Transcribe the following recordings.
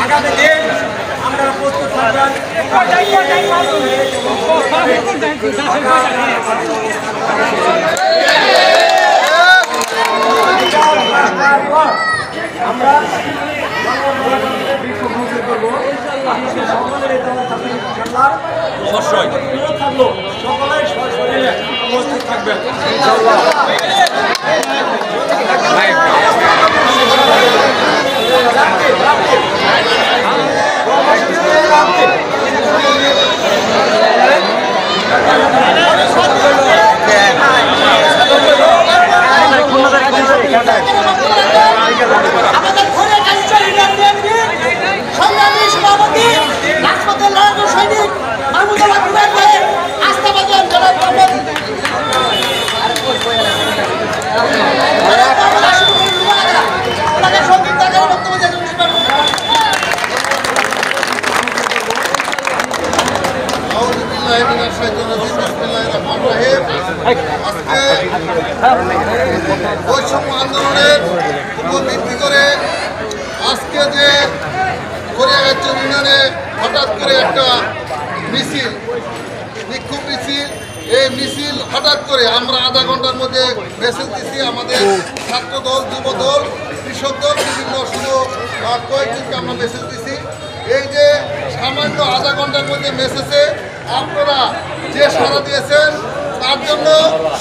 আগামী দিন আমরা প্রস্তুত থাকবেন। আমরা অবশ্যই থাকলো সকলেই সশরীরে উপস্থিত থাকবেন। বৈষম্য আন্দোলনের উপর ভিত্তি করে আজকে যে করিয়াগাছ ইউনিয়নে হঠাৎ করে একটা মিছিল, বিক্ষোভ মিছিল, এই মিছিল হঠাৎ করে আমরা আধা ঘন্টার মধ্যে মেসেজ দিচ্ছি। আমাদের ছাত্র দল, যুব দল, কৃষক দল, বিভিন্ন শুধু কয়েকজনকে আমরা মেসেজ দিচ্ছি। এই যে সামান্য আধা ঘন্টার মধ্যে মেসেজে আপনারা যে সাড়া দিয়েছেন তার জন্য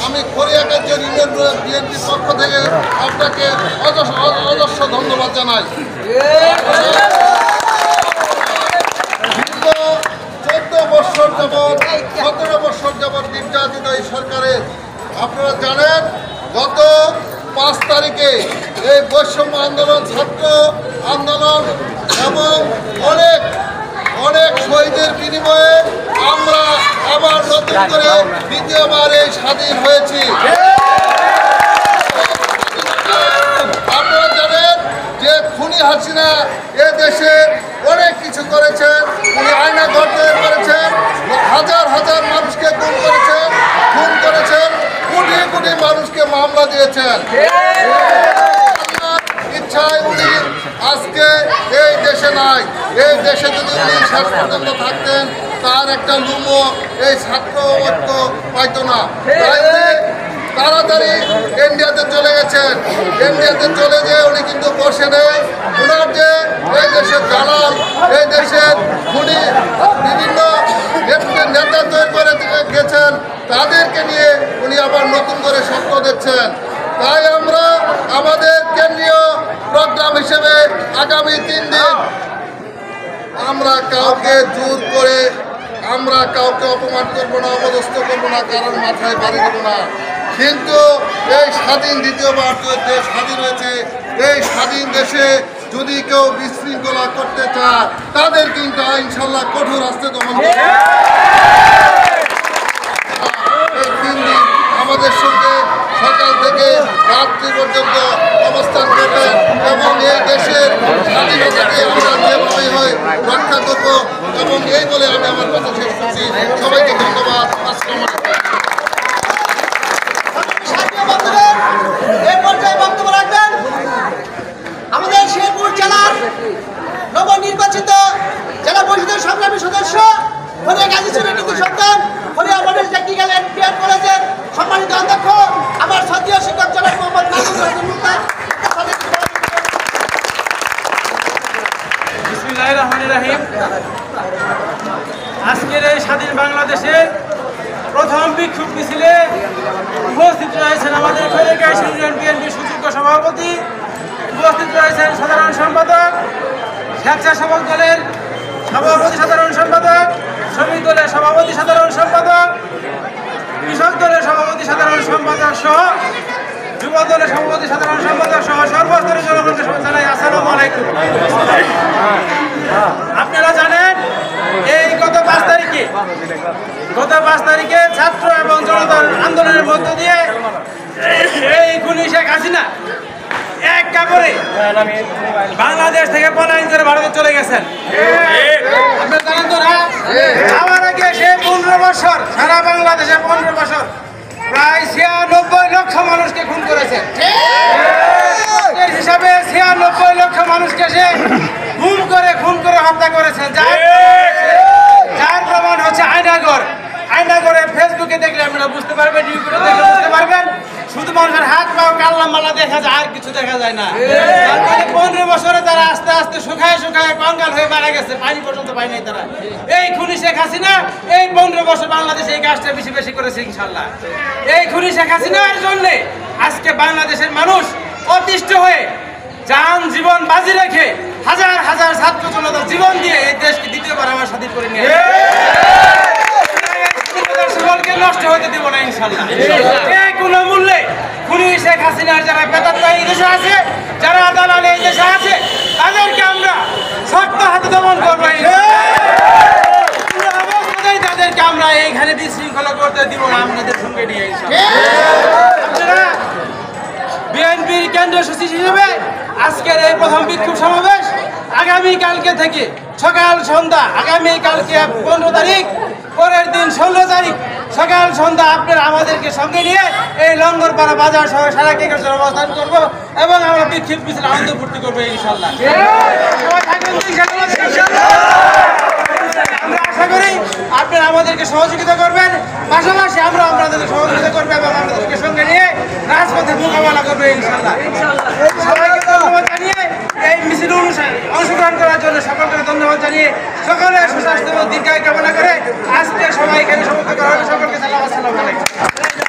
আমি করিয়াগাছ ইউনিয়ন বিএনপির পক্ষ থেকে আপনাকে অজস্র ধন্যবাদ জানাই। 14 বছর যাবৎ 17 বছর যাবৎ নির্যাতিত এই সরকারের আপনারা জানেন গত 5 তারিখে এই বৈষম্য আন্দোলন, ছাত্র আন্দোলন এবং অনেক শহীদের বিনিময়ে আমরা আবার নতুন করে দ্বিতীয়বার এই স্বাধীন হয়েছি। আপনারা জানেন যে খুনি হাসিনা এ দেশে অনেক কিছু করেছেন। উনি আয়না ঘর তৈরি করেছেন, হাজার হাজার মানুষকে খুন করেছেন, কোটি কোটি মানুষকে মামলা দিয়েছেন। ইচ্ছায় উনি আজকে এই দেশে নাই। এই দেশে যদি উনি শেষ পর্যন্ত থাকতেন তার একটা লুমো এই ছাত্র ঐক্য পাইত না। তাই উনি তাড়াতাড়ি ইন্ডিয়াতে চলে গেছেন। ইন্ডিয়াতে চলে যেয়ে উনি কিন্তু বসে নেই। ওনার যে এই দেশের দালাল, এই দেশের খুনি বিভিন্ন নেতা তৈরি করে গেছেন, তাদেরকে নিয়ে উনি আবার নতুন করে স্বপ্ন দেখছেন। তাই আমরা আমাদের কেন্দ্রীয় প্রোগ্রাম হিসেবে আগামী 3 দিন আমরা কাউকে জোর করে, আমরা কাউকে অপমান করবো না, অপদস্থ করবো না, কারণ মাথায় বাড়ি দেবো না। কিন্তু এই স্বাধীন দ্বিতীয়বার যে স্বাধীন হয়েছে, এই স্বাধীন দেশে যদি কেউ বিশৃঙ্খলা করতে চায় তাদের কিন্তু ইনশাল্লাহ কঠোর হস্তে দমন করবে। এই 3 দিন আমাদের সঙ্গে সকাল থেকে রাত্রি পর্যন্ত অবস্থান করবেন এবং এই দেশের স্বাধীনতাকে আমরা যেভাবে হয় রক্ষা করব এবং এই বলে আমি আমার কথা শেষ করছি। সবাইকে ধন্যবাদ। আসসালামু আলাইকুম। এই পর্যায়ে বক্তব্য রাখবেন আমাদের শেরপুর জেলার নবনির্বাচিত জেলা পরিষদের সংগ্রামী সদস্য, করিয়াগাছ ইউনিয়নের নীতি সন্তান, করিয়া মডেল টেকনিক্যাল এন্ড ট্রেড কলেজের সম্মানিত অধ্যক্ষ, আমার সদীয় শিক্ষক জনাব মোহাম্মদ মাহমুদুর রহমান মুক্তা। বিসমিল্লাহির রহমানির রহিম। আজকের এই স্বাধীন বাংলাদেশের প্রথম বিক্ষোভ মিছিলে উপস্থিত রয়েছেন আমাদের করিয়াগাছ ইউনিয়ন বিএনপির সুযোগ্য সভাপতি, উপস্থিত রয়েছেন সাধারণ সম্পাদক, স্বেচ্ছাসেবক দলের সভাপতি সাধারণ সম্পাদক, শ্রমিক দলের সভাপতি সাধারণ সম্পাদক, কৃষক দলের সভাপতি সাধারণ সম্পাদক সহ যুব দলের সভাপতি সাধারণ সম্পাদক সহ সর্বস্তরের জনগণকে জানাই আসসালামু আলাইকুম। আপনারা জানেন এই গত 5 তারিখে ছাত্র এবং জনতার আন্দোলনের মধ্য দিয়ে এই খুনি শেখ হাসিনা এক কাপড়ে বাংলাদেশ থেকে পলায়ন করে ভারতে চলে গেছেন। আপনারা জানেন তো না? যাওয়ার আগে সে 15 বছর, সারা বাংলাদেশে 15 বছর প্রায় 96 লক্ষ মানুষকে খুন করেছে। এই হিসাবে 96 লক্ষ মানুষকে সে খুন করে হত্যা করেছে। যার প্রমাণ হচ্ছে আয়নাগরে ফেসবুকে দেখলে আপনারা বুঝতে পারবেন, ইউটিউবে দেখলে বুঝতে পারবেন। শুধু মানুষের হাত পাও কাল্লা মাল্লা দেখা যায়, আর কিছু দেখা যায় না। তারপরে 15 বছরে তারা আস্তে আস্তে শুকায় কঙ্কাল হয়ে মারা গেছে, পানি পর্যন্ত পায় নাই তারা। এই খুনি শেখ হাসিনা এই 15 বছর বাংলাদেশে এই কাজটা বেশি করেছে ইনশাল্লাহ। এই খুনি শেখ হাসিনার জন্য আজকে বাংলাদেশের মানুষ অতিষ্ঠ হয়ে জীবন বাজি রেখে হাজার হাজার ছাত্র জনতার জীবন দিয়ে এই দেশকে দ্বিতীয়বার আমার স্বাধীন করে নিয়ে সকলকে নষ্ট হতে দিব না ইনশাল্লাহ। কোনো মূল্যে খুনি শেখ হাসিনার যারা বেতাত্তা এই দেশে আছে, যারা দালাল এই দেশে আছে, তাদেরকে আমরা শক্ত হাতে দমন করবো। তাদেরকে আমরা এইখানে বিশৃঙ্খলা করতে দিব না আপনাদের সঙ্গে নিয়ে। আপনারা বিএনপির কেন্দ্রীয় সচিব হিসেবে আজকের এই প্রথম বিক্ষোভ সমাবেশ আগামীকালকে থেকে সকাল সন্ধ্যা, আগামীকালকে 15 তারিখ, পরের দিন 16 তারিখ সকাল সন্ধ্যা আপনারা আমাদেরকে সঙ্গে নিয়ে এই লঙ্গরপাড়া বাজার সহ সারা কেকেশ্বর অবস্থান করবো এবং আমরা বিক্ষোভ মিছিল আনন্দ ফুর্তি করবো ইনশাল্লাহ। আমরা আশা করি আপনারা আমাদেরকে সহযোগিতা করবেন, পাশাপাশি আমরা আপনাদেরকে সহযোগিতা করবো এবং আমাদেরকে সঙ্গে নিয়ে রাজপথে মোকাবেলা করবো ইনশাল্লাহ। সবাইকে ধন্যবাদ জানিয়ে এই মিছিল অনুষ্ঠানে অংশগ্রহণ করার জন্য সকলকে ধন্যবাদ জানিয়ে সকলের সুস্বাস্থ্য ও দীর্ঘায়ু কামনা করে আজকে সবাই এখানে সমর্থন করা হলো। সকলকে সালাম, আসসালামু আলাইকুম।